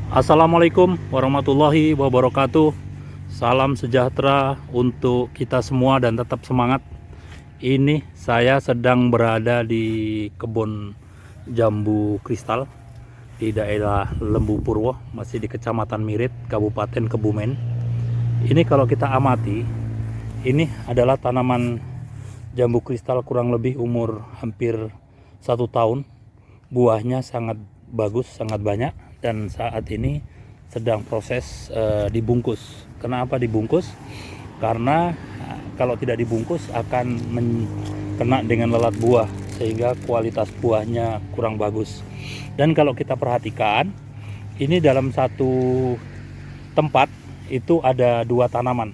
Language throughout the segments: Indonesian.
Assalamualaikum warahmatullahi wabarakatuh. Salam sejahtera untuk kita semua dan tetap semangat. Ini saya sedang berada di kebun jambu kristal di daerah Lembu Purwo, masih di Kecamatan Mirit, Kabupaten Kebumen. Ini kalau kita amati, ini adalah tanaman jambu kristal kurang lebih umur hampir 1 tahun. Buahnya sangat bagus, sangat banyak, dan saat ini sedang proses dibungkus. Kenapa dibungkus? Karena kalau tidak dibungkus akan kena dengan lalat buah, sehingga kualitas buahnya kurang bagus. Dan kalau kita perhatikan, ini dalam satu tempat itu ada dua tanaman.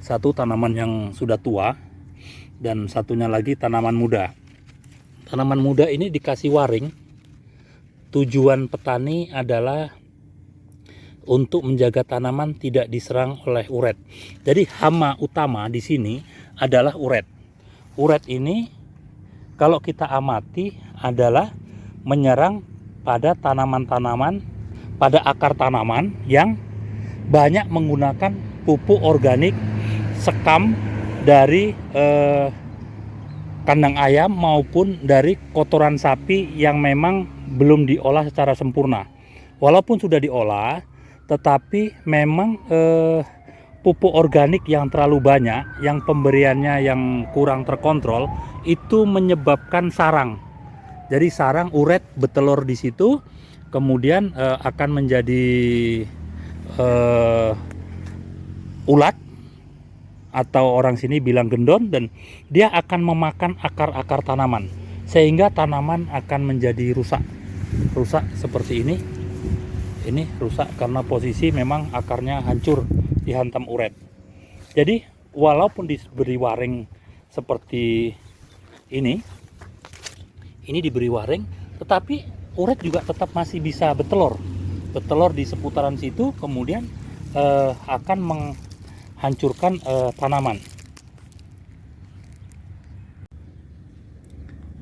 Satu tanaman yang sudah tua dan satunya lagi tanaman muda. Tanaman muda ini dikasih waring. Tujuan petani adalah untuk menjaga tanaman tidak diserang oleh uret. Jadi hama utama di sini adalah uret. Uret ini kalau kita amati adalah menyerang pada tanaman-tanaman, pada akar tanaman yang banyak menggunakan pupuk organik sekam dari kandang ayam maupun dari kotoran sapi yang memang belum diolah secara sempurna. Walaupun sudah diolah, tetapi memang pupuk organik yang terlalu banyak, yang pemberiannya yang kurang terkontrol, itu menyebabkan sarang. Jadi sarang uret bertelur di situ, kemudian akan menjadi ulat, atau orang sini bilang gendon, dan dia akan memakan akar-akar tanaman sehingga tanaman akan menjadi rusak seperti ini. Ini rusak karena posisi memang akarnya hancur dihantam uret. Jadi walaupun diberi waring seperti ini diberi waring, tetapi uret juga tetap masih bisa bertelur di seputaran situ, kemudian akan hancurkan tanaman.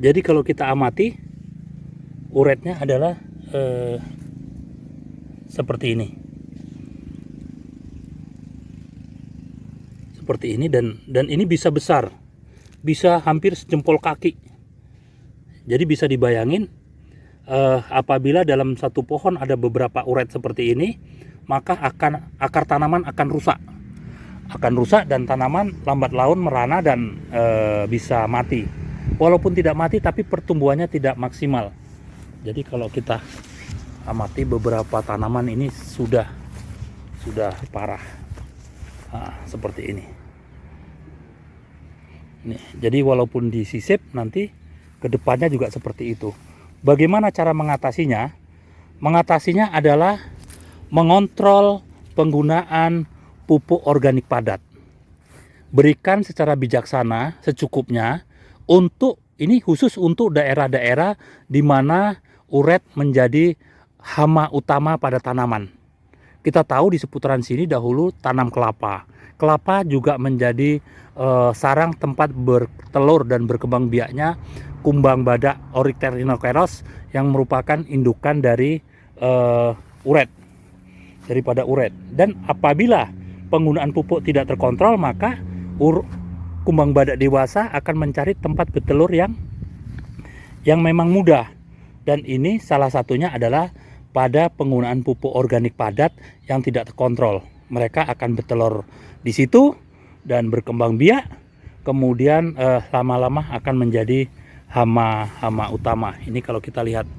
Jadi kalau kita amati, uretnya adalah seperti ini, dan ini bisa besar, bisa hampir sejempol kaki. Jadi bisa dibayangin, apabila dalam satu pohon ada beberapa uret seperti ini, maka akar tanaman akan rusak dan tanaman lambat laun merana dan bisa mati. Walaupun tidak mati, tapi pertumbuhannya tidak maksimal. Jadi kalau kita amati, beberapa tanaman ini sudah parah. Seperti ini. Nih, jadi walaupun disisip, nanti kedepannya juga seperti itu. Bagaimana cara mengatasinya? Mengatasinya adalah mengontrol penggunaan pupuk organik padat. Berikan secara bijaksana, secukupnya, ini khusus untuk daerah-daerah di mana uret menjadi hama utama pada tanaman. Kita tahu di seputaran sini dahulu tanam kelapa. Kelapa juga menjadi sarang tempat bertelur dan berkembang biaknya kumbang badak Orycterinockeros yang merupakan indukan dari daripada uret. Dan apabila penggunaan pupuk tidak terkontrol, maka kumbang badak dewasa akan mencari tempat bertelur yang memang mudah. Dan ini salah satunya adalah pada penggunaan pupuk organik padat yang tidak terkontrol. Mereka akan bertelur di situ dan berkembang biak, kemudian lama-lama akan menjadi hama utama. Ini kalau kita lihat,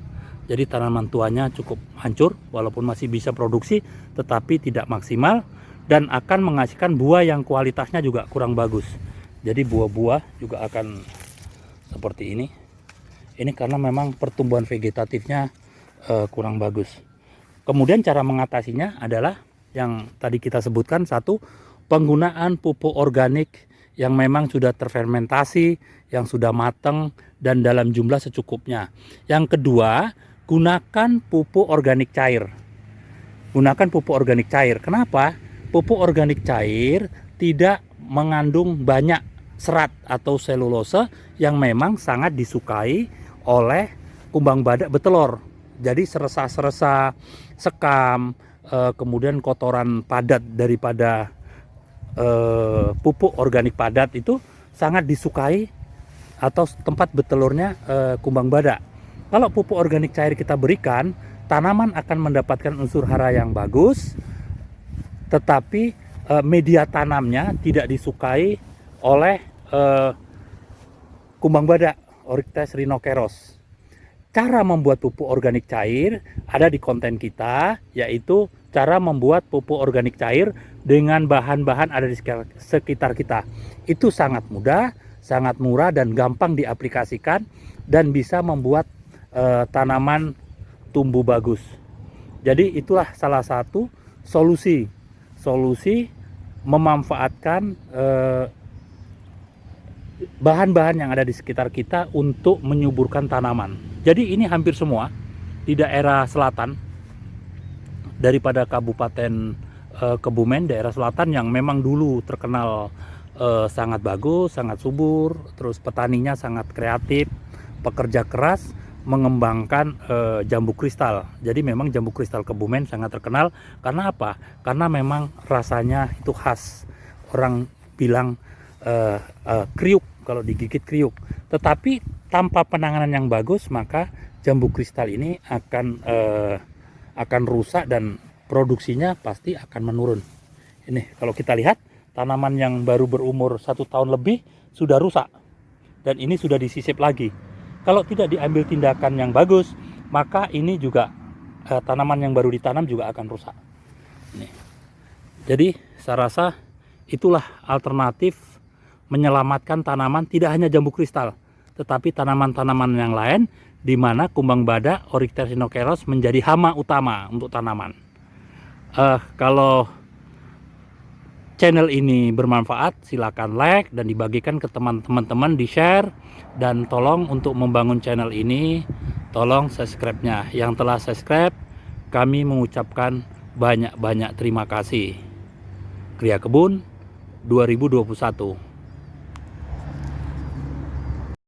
jadi tanaman tuanya cukup hancur, walaupun masih bisa produksi, tetapi tidak maksimal dan akan menghasilkan buah yang kualitasnya juga kurang bagus. Jadi buah-buah juga akan seperti ini. Ini karena memang pertumbuhan vegetatifnya kurang bagus. Kemudian cara mengatasinya adalah yang tadi kita sebutkan. Satu, penggunaan pupuk organik yang memang sudah terfermentasi, yang sudah matang dan dalam jumlah secukupnya. Yang kedua, gunakan pupuk organik cair. Kenapa? Pupuk organik cair tidak mengandung banyak serat atau selulose yang memang sangat disukai oleh kumbang badak betelur. Jadi seresa-seresa sekam, kemudian kotoran padat daripada pupuk organik padat itu sangat disukai atau tempat bertelurnya kumbang badak. Kalau pupuk organik cair kita berikan, tanaman akan mendapatkan unsur hara yang bagus, tetapi media tanamnya tidak disukai oleh kumbang badak, Oryctes rhinoceros. Cara membuat pupuk organik cair ada di konten kita, yaitu cara membuat pupuk organik cair dengan bahan-bahan ada di sekitar kita. Itu sangat mudah, sangat murah dan gampang diaplikasikan dan bisa membuat tanaman tumbuh bagus. Jadi itulah salah satu solusi memanfaatkan bahan-bahan yang ada di sekitar kita untuk menyuburkan tanaman. Jadi ini hampir semua di daerah selatan daripada Kabupaten Kebumen, daerah selatan yang memang dulu terkenal sangat bagus, sangat subur, terus petaninya sangat kreatif, pekerja keras mengembangkan jambu kristal. Jadi memang jambu kristal Kebumen sangat terkenal karena apa? Karena memang rasanya itu khas. Orang bilang kriuk, kalau digigit kriuk. Tetapi tanpa penanganan yang bagus, maka jambu kristal ini akan rusak dan produksinya pasti akan menurun. Ini kalau kita lihat tanaman yang baru berumur 1 tahun lebih sudah rusak dan ini sudah disisip lagi. Kalau tidak diambil tindakan yang bagus, maka ini juga tanaman yang baru ditanam juga akan rusak. Ini. Jadi saya rasa itulah alternatif menyelamatkan tanaman, tidak hanya jambu kristal, tetapi tanaman-tanaman yang lain di mana kumbang badak Oryctes rhinoceros menjadi hama utama untuk tanaman. Kalau channel ini bermanfaat, silakan like dan dibagikan ke teman-teman, di share, dan tolong untuk membangun channel ini tolong subscribe-nya. Yang telah subscribe, kami mengucapkan banyak-banyak terima kasih. Kriya Kebun 2021.